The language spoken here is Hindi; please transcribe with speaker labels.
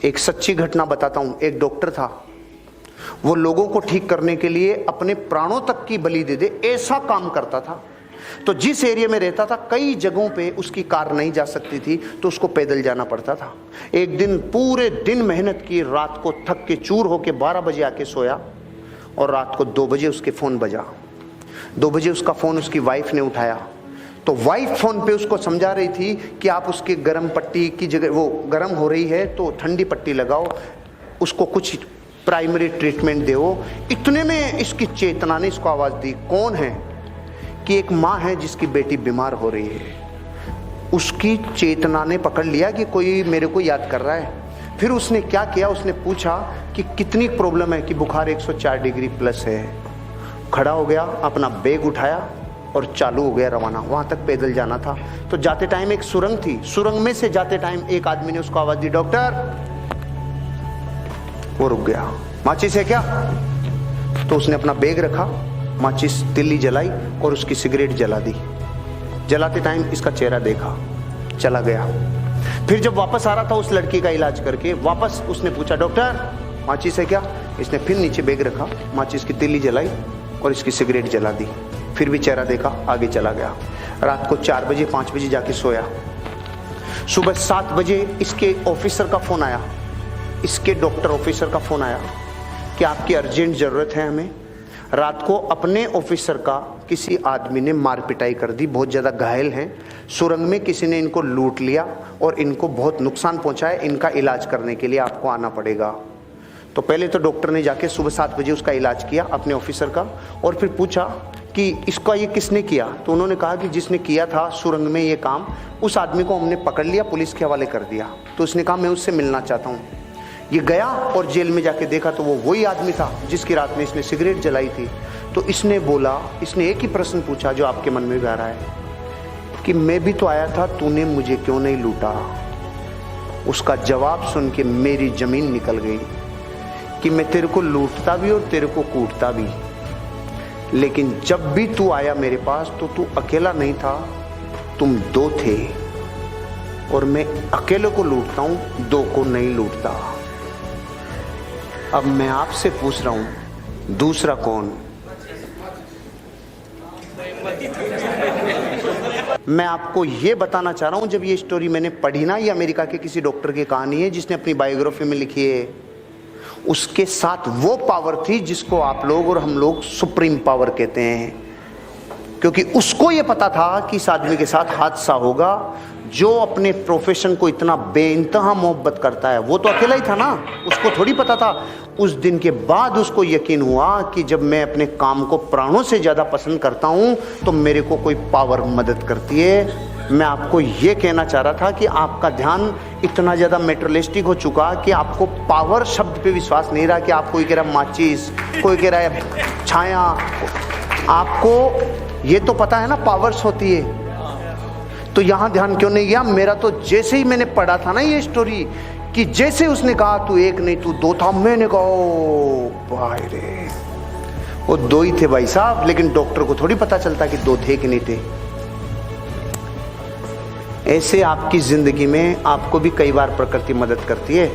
Speaker 1: एक सच्ची घटना बताता हूं। एक डॉक्टर था, वो लोगों को ठीक करने के लिए अपने प्राणों तक की बलि दे दे ऐसा काम करता था। तो जिस एरिया में रहता था कई जगहों पे उसकी कार नहीं जा सकती थी, तो उसको पैदल जाना पड़ता था। एक दिन पूरे दिन मेहनत की, रात को थक के चूर होके 12 बजे आके सोया और रात को 2 बजे उसके फ़ोन बजा। 2 बजे उसका फ़ोन उसकी वाइफ ने उठाया, तो वाइफ फ़ोन पे उसको समझा रही थी कि आप उसके गर्म पट्टी की जगह, वो गर्म हो रही है तो ठंडी पट्टी लगाओ, उसको कुछ प्राइमरी ट्रीटमेंट दो। इतने में इसकी चेतना ने इसको आवाज़ दी। कौन है? कि एक माँ है जिसकी बेटी बीमार हो रही है। उसकी चेतना ने पकड़ लिया कि कोई मेरे को याद कर रहा है। फिर उसने क्या किया, उसने पूछा कि कितनी प्रॉब्लम है, कि बुखार 104 डिग्री प्लस है। खड़ा हो गया, अपना बैग उठाया और चालू हो गया रवाना। वहाँ तक पैदल जाना था। तो जाते टाइम एक सुरंग थी, सुरंग में से जाते टाइम एक आदमी ने उसको आवाज़ दी, डॉक्टर। वो रुक गया। माचिस है क्या? तो उसने अपना बैग रखा, माचिस तिल्ली जलाई और उसकी सिगरेट जला दी। जलाते टाइम इसका चेहरा देखा, चला गया। फिर जब वापस आ रहा था उस लड़की का इलाज करके, वापस उसने पूछा, डॉक्टर माचिस है क्या? इसने फिर नीचे बैग रखा, माचिस की तिल्ली जलाई और इसकी सिगरेट जला दी। फिर भी चेहरा देखा, आगे चला गया। रात को 4 बजे 5 बजे जाके सोया। सुबह 7 बजे इसके ऑफिसर का फ़ोन आया, इसके डॉक्टर ऑफिसर का फ़ोन आया कि आपकी अर्जेंट ज़रूरत है हमें। रात को अपने ऑफिसर का किसी आदमी ने मार पिटाई कर दी, बहुत ज़्यादा घायल हैं। सुरंग में किसी ने इनको लूट लिया और इनको बहुत नुकसान पहुंचाया। इनका इलाज करने के लिए आपको आना पड़ेगा। तो पहले तो डॉक्टर ने जाके सुबह 7 बजे उसका इलाज किया अपने ऑफिसर का, और फिर पूछा कि इसका ये किसने किया? तो उन्होंने कहा कि जिसने किया था सुरंग में ये काम, उस आदमी को हमने पकड़ लिया, पुलिस के हवाले कर दिया। तो उसने कहा मैं उससे मिलना चाहता हूँ। ये गया और जेल में जाके देखा तो वो वही आदमी था जिसकी रात में इसने सिगरेट जलाई थी। तो इसने बोला, इसने एक ही प्रश्न पूछा जो आपके मन में भी आ रहा है कि मैं भी तो आया था, तूने मुझे क्यों नहीं लूटा? उसका जवाब सुन के मेरी जमीन निकल गई कि मैं तेरे को लूटता भी और तेरे को कूटता भी, लेकिन जब भी तू आया मेरे पास तो तू अकेला नहीं था, तुम 2 थे, और मैं अकेले को लूटता हूं, 2 को नहीं लूटता। अब मैं आपसे पूछ रहा हूं, दूसरा कौन? मैं आपको यह बताना चाह रहा हूं, जब ये स्टोरी मैंने पढ़ी ना, ये अमेरिका के किसी डॉक्टर की कहानी है जिसने अपनी बायोग्राफी में लिखी है। उसके साथ वो पावर थी जिसको आप लोग और हम लोग सुप्रीम पावर कहते हैं, क्योंकि उसको ये पता था कि इस आदमी के साथ हादसा होगा। जो अपने प्रोफेशन को इतना बेइंतहा मोहब्बत करता है, वो तो अकेला ही था ना, उसको थोड़ी पता था। उस दिन के बाद उसको यकीन हुआ कि जब मैं अपने काम को प्राणों से ज़्यादा पसंद करता हूँ तो मेरे को कोई पावर मदद करती है। मैं आपको ये कहना चाह रहा था कि आपका ध्यान इतना ज़्यादा मेटेरियलिस्टिक हो चुका कि आपको पावर शब्द पे विश्वास नहीं रहा। कि आप, कोई कह रहा माचिस, कोई कह रहा है छाया। आपको ये तो पता है ना पावर्स होती है, तो यहाँ ध्यान क्यों नहीं गया? मेरा तो जैसे ही मैंने पढ़ा था ना ये स्टोरी, कि जैसे उसने कहा तू 1 नहीं तू 2 था, मैंने कहा ओ भाई रे, वो 2 ही थे भाई साहब। लेकिन डॉक्टर को थोड़ी पता चलता कि 2 थे कि नहीं थे। ऐसे आपकी जिंदगी में आपको भी कई बार प्रकृति मदद करती है।